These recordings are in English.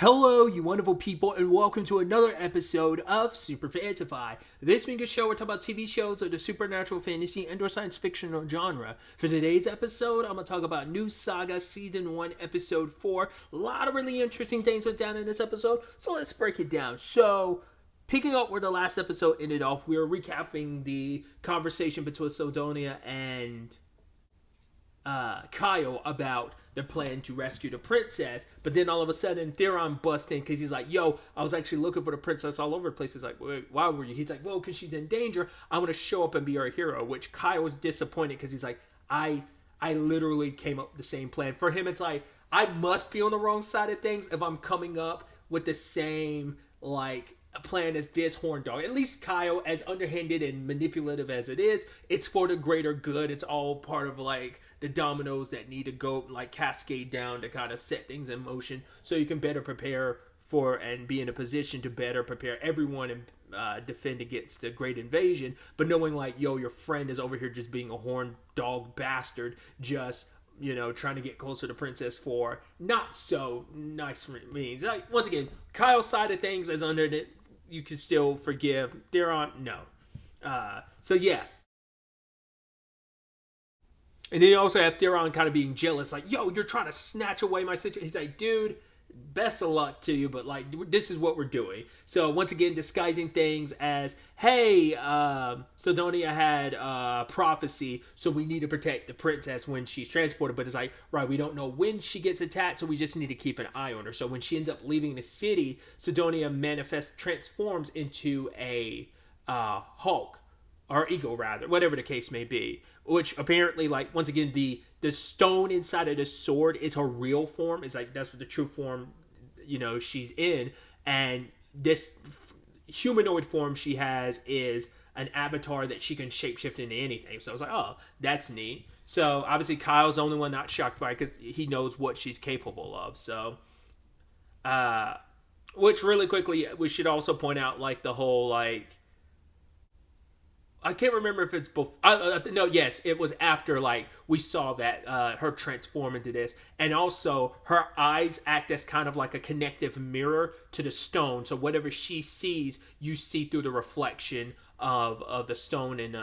Hello, you wonderful people, and welcome to another episode of SuperFantaFi. This being a show, we're talking about TV shows of the supernatural, fantasy, and/or science fiction genre. For today's episode, I'm going to talk about new Saga Season 1, Episode 4. A lot of really interesting things went down in this episode, so let's break it down. So, picking up where the last episode ended off, we were recapping the conversation between Sidonia and Kyle about their plan to rescue the princess, but then all of a sudden Theron busts in because he's like, yo, I was actually looking for the princess all over the place. He's like, wait, why were you? He's like, well, because she's in danger. I want to show up and be our hero, which Kyle was disappointed because he's like, I literally came up with the same plan. For him, it's like, I must be on the wrong side of things if I'm coming up with the same, like, plan as this horn dog. At least Kyle, as underhanded and manipulative as it is, it's for the greater good. It's all part of like the dominoes that need to go like cascade down to kind of set things in motion so you can better prepare for and be in a position to better prepare everyone and defend against the great invasion. But knowing like, yo, your friend is over here just being a horn dog bastard, just trying to get closer to Princess for not so nice means. Like, once again, Kyle's side of things is under it. You can still forgive. Theron, no. So yeah. And then you also have Theron kind of being jealous, like, yo, you're trying to snatch away my situation. He's like, dude, best of luck to you, but like, this is what we're doing. So once again, disguising things as, hey, Sidonia had prophecy, so we need to protect the princess when she's transported. But it's like, right, we don't know when she gets attacked, so we just need to keep an eye on her. So when she ends up leaving the city, Sidonia transforms into a Hulk, or eagle rather, whatever the case may be. Which apparently, like, once again, the stone inside of the sword is her real form. It's like, that's what the true form, she's in. And this humanoid form she has is an avatar that she can shapeshift into anything. So I was like, oh, that's neat. So obviously Kyle's the only one not shocked by it because he knows what she's capable of. So, which really quickly, we should also point out, like, the whole, like, I can't remember if it's before. No, yes, it was after, like, we saw that her transform into this. And also, her eyes act as kind of like a connective mirror to the stone. So whatever she sees, you see through the reflection of the stone and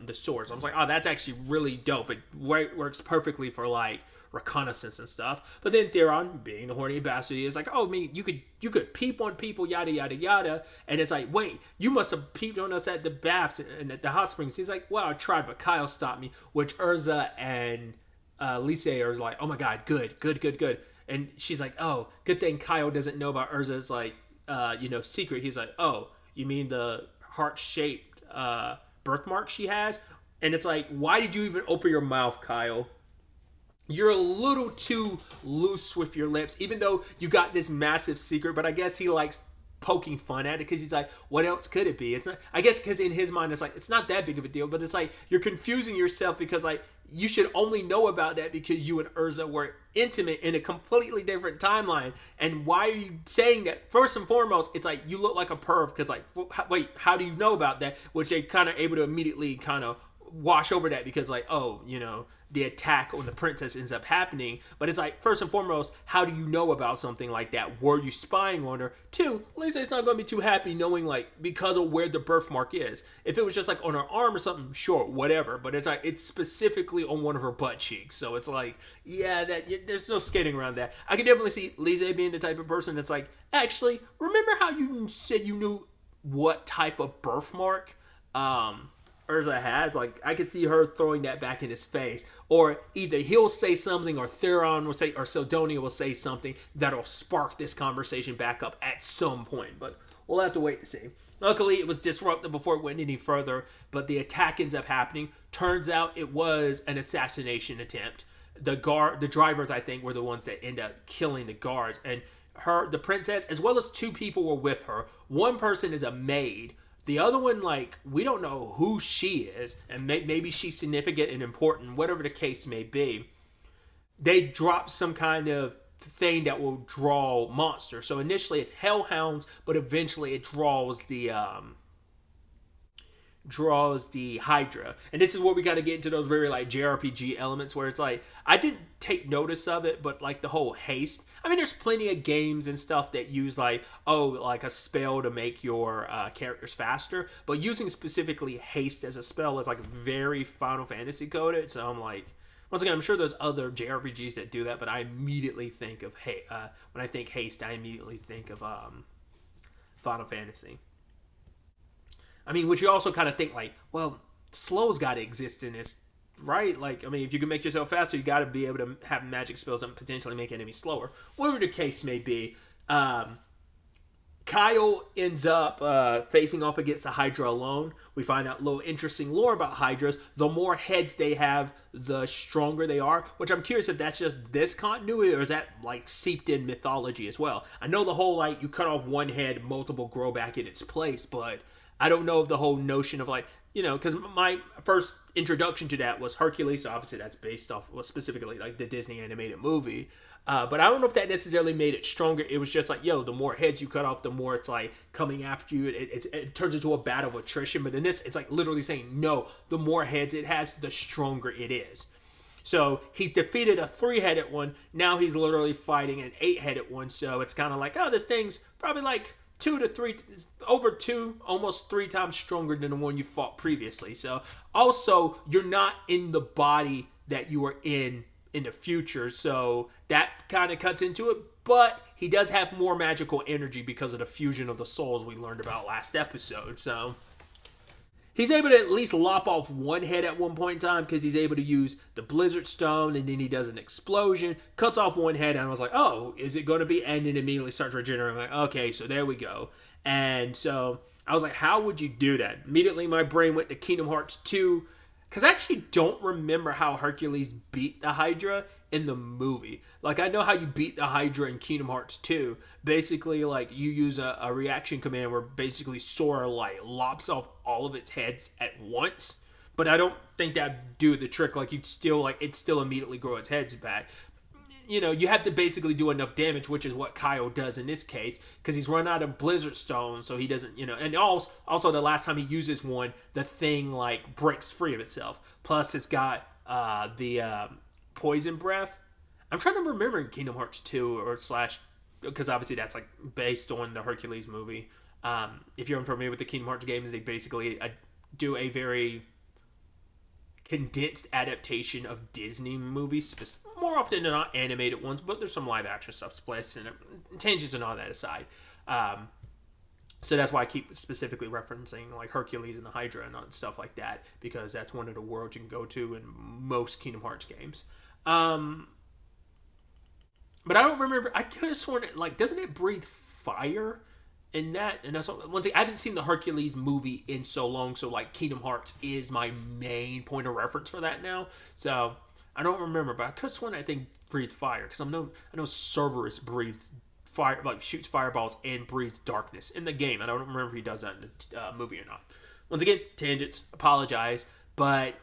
the sword. So I was like, oh, that's actually really dope. It works perfectly for, like, reconnaissance and stuff. But then Theron, being the horny bastard, is like, oh, I mean, you could peep on people, yada yada yada. And it's like, wait, you must have peeped on us at the baths and at the hot springs. He's like, well, I tried, but Kyle stopped me. Which Urza and Lisa are like, oh my god, good. And she's like, oh, good thing Kyle doesn't know about Urza's like secret. He's like, oh, you mean the heart-shaped birthmark she has? And it's like, why did you even open your mouth, Kyle? You're a little too loose with your lips, even though you got this massive secret. But I guess he likes poking fun at it because he's like, what else could it be? It's not, I guess because in his mind, it's like, it's not that big of a deal. But it's like, you're confusing yourself because, like, you should only know about that because you and Urza were intimate in a completely different timeline. And why are you saying that? First and foremost, it's like, you look like a perv because, like, wait, how do you know about that? Which they kind of able to immediately kind of wash over that because, like, oh, the attack on the princess ends up happening. But it's like, first and foremost, how do you know about something like that? Were you spying on her? Two, Lisa's not going to be too happy knowing, like, because of where the birthmark is. If it was just like on her arm or something, sure, whatever. But it's like, it's specifically on one of her butt cheeks. So it's like, yeah, there's no skating around that. I can definitely see Lisa being the type of person that's like, actually, remember how you said you knew what type of birthmark Urza had? Like, I could see her throwing that back in his face. Or either he'll say something, or Theron will say, or Sidonia will say something that'll spark this conversation back up at some point. But we'll have to wait to see. Luckily, it was disrupted before it went any further, but the attack ends up happening. Turns out it was an assassination attempt. The drivers, I think, were the ones that end up killing the guards. And the princess, as well as two people were with her. One person is a maid. The other one, like, we don't know who she is, and maybe she's significant and important, whatever the case may be. They drop some kind of thing that will draw monsters. So initially it's hellhounds, but eventually it draws the draws the Hydra. And this is where we got to get into those very like JRPG elements where it's like, I didn't take notice of it, but like the whole haste. I mean, there's plenty of games and stuff that use like, oh, like a spell to make your characters faster. But using specifically haste as a spell is like very Final Fantasy coded. So I'm like, once again, I'm sure there's other JRPGs that do that, but I immediately think of, when I think haste, I immediately think of Final Fantasy. I mean, which you also kind of think like, well, slow's got to exist in this, right? Like, I mean, if you can make yourself faster, you got to be able to have magic spells that potentially make enemies slower. Whatever the case may be, Kyle ends up facing off against the Hydra alone. We find out a little interesting lore about Hydras. The more heads they have, the stronger they are, which I'm curious if that's just this continuity or is that like seeped in mythology as well. I know the whole like you cut off one head, multiple grow back in its place, but I don't know if the whole notion of like, you know, because my first introduction to that was Hercules, so obviously that's based off, well, specifically like the Disney animated movie. But I don't know if that necessarily made it stronger. It was just like, yo, the more heads you cut off, the more it's like coming after you. It turns into a battle of attrition. But in this, it's like literally saying, no, the more heads it has, the stronger it is. So he's defeated a 3-headed one. Now he's literally fighting an 8-headed one. So it's kind of like, oh, this thing's probably like 2 to 3, over 2, almost 3 times stronger than the one you fought previously. So also, you're not in the body that you were in the future, so that kind of cuts into it, but he does have more magical energy because of the fusion of the souls we learned about last episode. So he's able to at least lop off one head at one point in time because he's able to use the Blizzard Stone, and then he does an explosion, cuts off one head, and I was like, oh, is it going to be? And then immediately starts regenerating. I'm like, okay, so there we go. And so I was like, how would you do that? Immediately my brain went to Kingdom Hearts 2, because I actually don't remember how Hercules beat the Hydra in the movie. Like, I know how you beat the Hydra in Kingdom Hearts 2. Basically, like, you use a reaction command where basically Sora, like, lops off all of its heads at once. But I don't think that'd do the trick. Like, you'd still, like, it'd still immediately grow its heads back. You know, you have to basically do enough damage, which is what Kyle does in this case, because he's run out of Blizzard Stone, so he doesn't, you know, and also the last time he uses one, the thing, like, breaks free of itself. Plus, it's got the Poison Breath. I'm trying to remember in Kingdom Hearts 2 or slash, because obviously that's, like, based on the Hercules movie. If you're unfamiliar with the Kingdom Hearts games, they basically do a very condensed adaptation of Disney movies, more often than not animated ones, but there's some live action stuff, splits and tangents and all that aside. So that's why I keep specifically referencing like Hercules and the Hydra and stuff like that, because that's one of the worlds you can go to in most Kingdom Hearts games. But I don't remember. I could have sworn it, like, doesn't it breathe fire in that? And that's one thing. I haven't seen the Hercules movie in so long, so like Kingdom Hearts is my main point of reference for that now. So I don't remember, but I could have sworn that thing breathed fire, because I know Cerberus breathes fire, like shoots fireballs and breathes darkness in the game. I don't remember if he does that in the movie or not. Once again, tangents. Apologize, but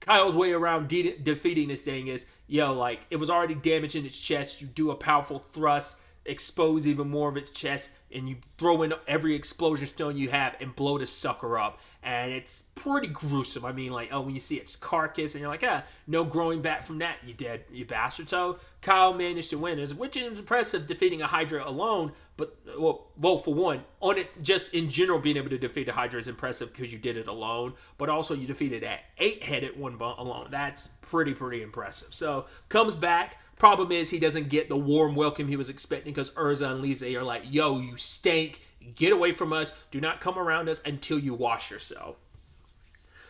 Kyle's way around defeating this thing is, yo, like, it was already damaged in its chest. You do a powerful thrust, expose even more of its chest, and you throw in every explosion stone you have and blow the sucker up. And it's pretty gruesome. I mean, like, oh, when you see its carcass and you're like, no growing back from that, you dead, you bastard. So Kyle managed to win, which is impressive, defeating a Hydra alone. But, well, for one, on it, just in general, being able to defeat a Hydra is impressive because you did it alone. But also, you defeated that 8-headed one alone. That's pretty impressive. So, comes back. Problem is, he doesn't get the warm welcome he was expecting, because Urza and Lise are like, yo, you stink. Get away from us. Do not come around us until you wash yourself.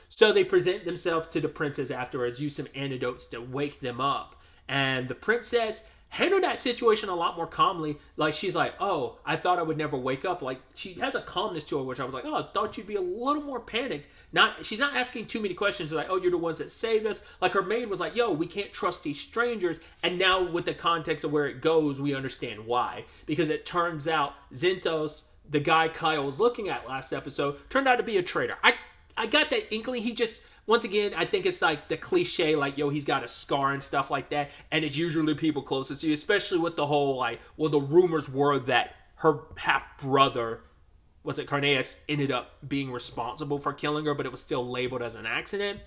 So they present themselves to the princess afterwards, use some antidotes to wake them up. And the princess handled that situation a lot more calmly. Like, she's like, oh, I thought I would never wake up. Like, she has a calmness to her, which I was like, oh, I thought you'd be a little more panicked. She's not asking too many questions like, oh, you're the ones that saved us. Like, her maid was like, yo, we can't trust these strangers. And now with the context of where it goes, we understand why. Because it turns out Zentos, the guy Kyle was looking at last episode, turned out to be a traitor. I got that inkling. He just, once again, I think it's like the cliche, like, yo, he's got a scar and stuff like that. And it's usually people closest to you, especially with the whole, like, well, the rumors were that her half-brother was it Carneas ended up being responsible for killing her, but it was still labeled as an accident.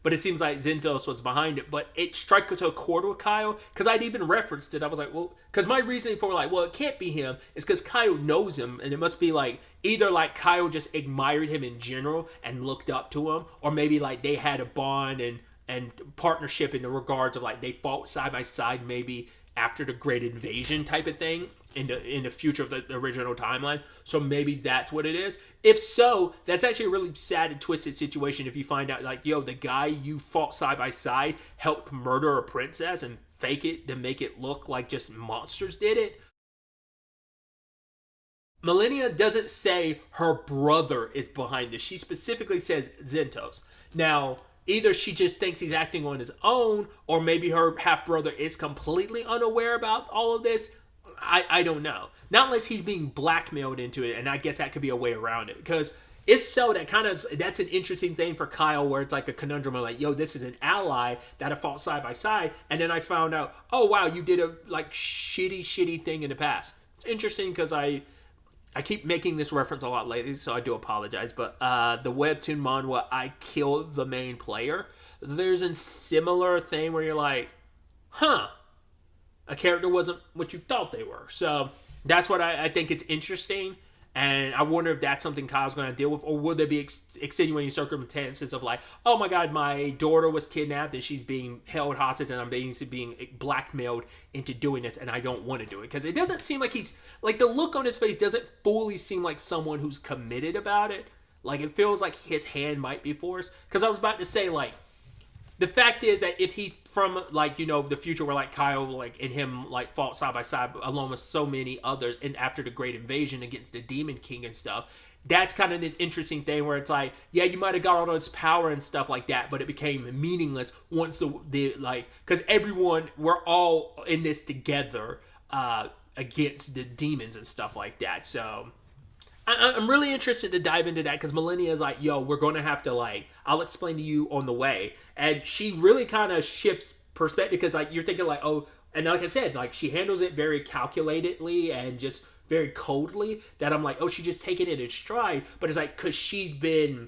But it seems like Zintos was behind it. But it struck to a chord with Kyle, because I'd even referenced it. I was like, well, because my reasoning for like, well, it can't be him is because Kyle knows him, and it must be like either like Kyle just admired him in general and looked up to him, or maybe like they had a bond and partnership in the regards of like they fought side by side maybe after the Great Invasion type of thing in the future of the original timeline. So maybe that's what it is. If so, that's actually a really sad and twisted situation if you find out like, yo, the guy you fought side by side helped murder a princess and fake it to make it look like just monsters did it. Millennia doesn't say her brother is behind this. She specifically says Zintos. Now, either she just thinks he's acting on his own, or maybe her half-brother is completely unaware about all of this. I don't know. Not unless he's being blackmailed into it, and I guess that could be a way around it. Because if so, that's an interesting thing for Kyle, where it's like a conundrum of like, yo, this is an ally that I fought side by side, and then I found out, oh wow, you did a like shitty thing in the past. It's interesting because I keep making this reference a lot lately, so I do apologize. But the webtoon manhwa, I Kill the Main Player, there's a similar thing where you're like, huh, a character wasn't what you thought they were. So that's what I think it's interesting. And I wonder if that's something Kyle's going to deal with, or will there be extenuating circumstances of like, oh my God, my daughter was kidnapped and she's being held hostage and I'm being blackmailed into doing this and I don't want to do it. Because it doesn't seem like he's, like the look on his face doesn't fully seem like someone who's committed about it. Like it feels like his hand might be forced. Because I was about to say like, the fact is that if he's from like, you know, the future where like Kyle like and him like fought side by side along with so many others and after the Great Invasion against the Demon King and stuff, that's kind of this interesting thing where it's like, yeah, you might have got all this power and stuff like that, but it became meaningless once the like, because we're all in this together against the demons and stuff like that. So I'm really interested to dive into that because Millennia is like, yo, we're going to have to like, I'll explain to you on the way. And she really kind of shifts perspective because like you're thinking like, oh, and like I said, like she handles it very calculatedly and just very coldly that I'm like, oh, she just taking it in stride. But it's like, because she's been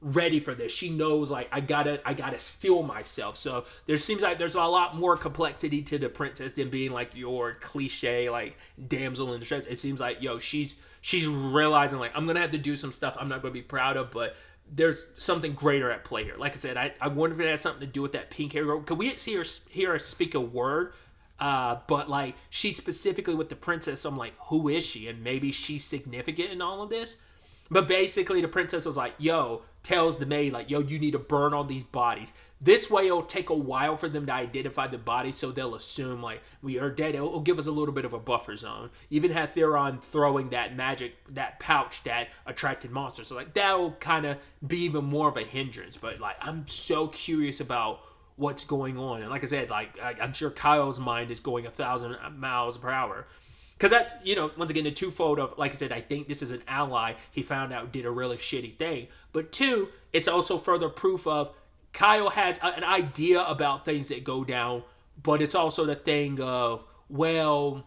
ready for this. She knows like, I gotta steel myself. So there seems like there's a lot more complexity to the princess than being like your cliche, like damsel in distress. It seems like, yo, she's realizing like, I'm going to have to do some stuff I'm not going to be proud of, but there's something greater at play here. Like I said, I wonder if it has something to do with that pink hair girl. Because we didn't hear her speak a word, but like she specifically with the princess, so I'm like, who is she? And maybe she's significant in all of this. But basically the princess was like, yo, tells the maid like, yo, you need to burn all these bodies. This way it'll take a while for them to identify the bodies, so they'll assume like we are dead. It'll give us a little bit of a buffer zone. Even had Theron throwing that pouch that attracted monsters. So like that'll kind of be even more of a hindrance. But like I'm so curious about what's going on. And like I said, like I'm sure Kyle's mind is going 1,000 miles per hour. Because that, you know, once again, the twofold of, like I said, I think this is an ally he found out did a really shitty thing. But two, it's also further proof of Kyle has an idea about things that go down, but it's also the thing of, well,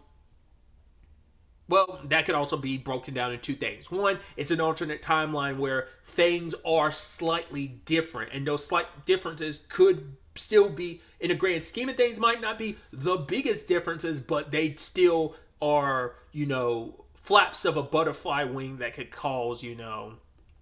that could also be broken down in two things. One, it's an alternate timeline where things are slightly different, and those slight differences could still be, in a grand scheme of things, might not be the biggest differences, but they still are, you know, flaps of a butterfly wing that could cause, you know,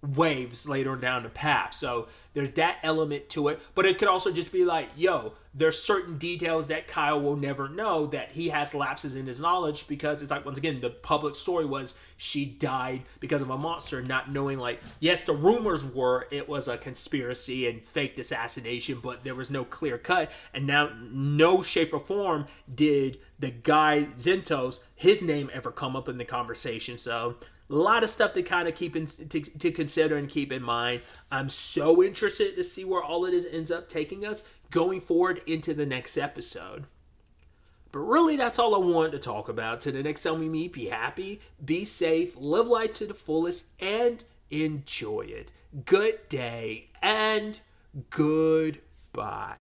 waves later down the path. So there's that element to it, but it could also just be like, yo, there's certain details that Kyle will never know that he has lapses in his knowledge, because it's like, once again, the public story was she died because of a monster, not knowing like, yes, the rumors were it was a conspiracy and faked assassination, but there was no clear cut. And now no shape or form did the guy Zintos, his name, ever come up in the conversation. So a lot of stuff to kind of keep to consider and keep in mind. I'm so interested to see where all of this ends up taking us going forward into the next episode. But really, that's all I wanted to talk about. Till the next time we meet, be happy, be safe, live life to the fullest, and enjoy it. Good day and goodbye.